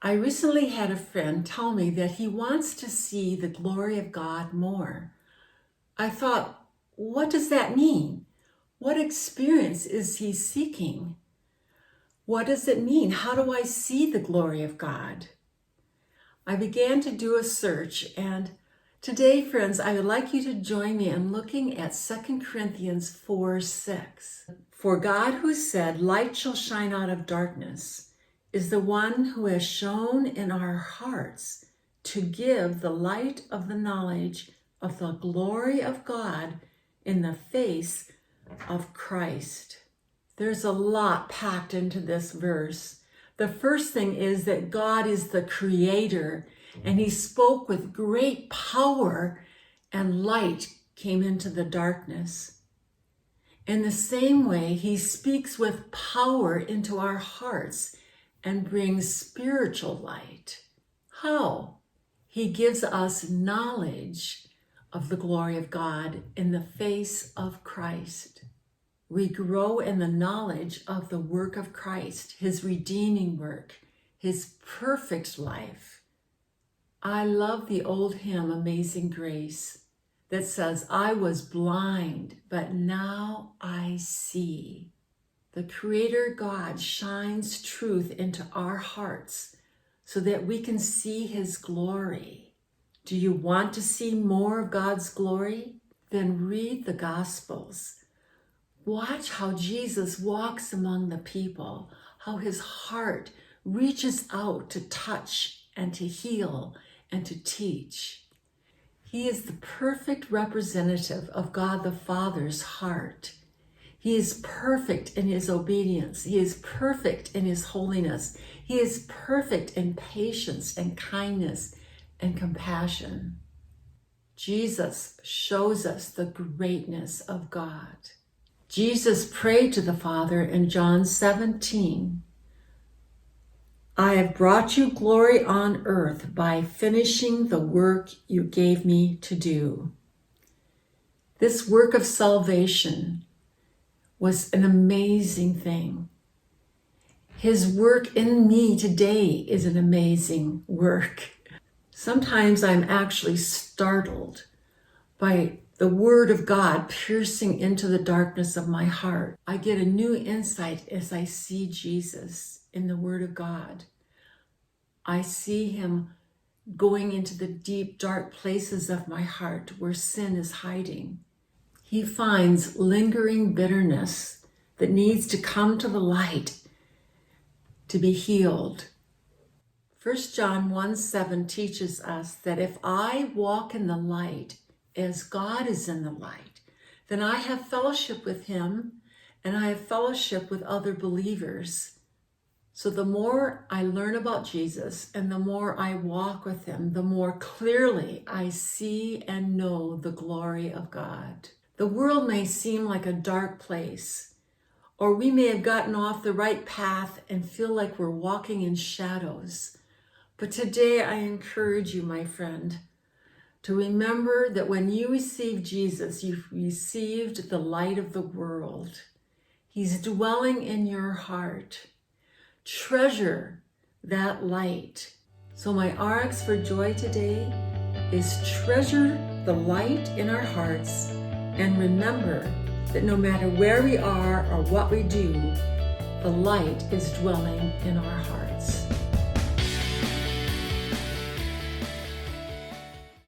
I recently had a friend tell me that he wants to see the glory of God more. I thought, what does that mean? What experience is he seeking? What does it mean? How do I see the glory of God? I began to do a search, and today, friends, I would like you to join me in looking at 2 Corinthians 4:6. For God, who said, "Light shall shine out of darkness," is the one who has shone in our hearts to give the light of the knowledge of the glory of God in the face of Christ. There's a lot packed into this verse. The first thing is that God is the creator, and he spoke with great power, and light came into the darkness. In the same way, he speaks with power into our hearts and brings spiritual light. How? He gives us knowledge of the glory of God in the face of Christ. We grow in the knowledge of the work of Christ, his redeeming work, his perfect life. I love the old hymn, Amazing Grace, that says, "I was blind, but now I see." The Creator God shines truth into our hearts so that we can see his glory. Do you want to see more of God's glory? Then read the Gospels. Watch how Jesus walks among the people, how his heart reaches out to touch and to heal and to teach. He is the perfect representative of God the Father's heart. He is perfect in his obedience. He is perfect in his holiness. He is perfect in patience and kindness and compassion. Jesus shows us the greatness of God. Jesus prayed to the Father in John 17, "I have brought you glory on earth by finishing the work you gave me to do." This work of salvation was an amazing thing. His work in me today is an amazing work. Sometimes I'm actually startled by the word of God piercing into the darkness of my heart. I get a new insight as I see Jesus in the word of God. I see him going into the deep, dark places of my heart where sin is hiding. He finds lingering bitterness that needs to come to the light to be healed. 1 John 1:7 teaches us that if I walk in the light as God is in the light, then I have fellowship with him and I have fellowship with other believers. So the more I learn about Jesus and the more I walk with him, the more clearly I see and know the glory of God. The world may seem like a dark place, or we may have gotten off the right path and feel like we're walking in shadows. But today I encourage you, my friend, to remember that when you received Jesus, you've received the light of the world. He's dwelling in your heart. Treasure that light. So my RX for joy today is treasure the light in our hearts and remember that no matter where we are or what we do, the light is dwelling in our hearts.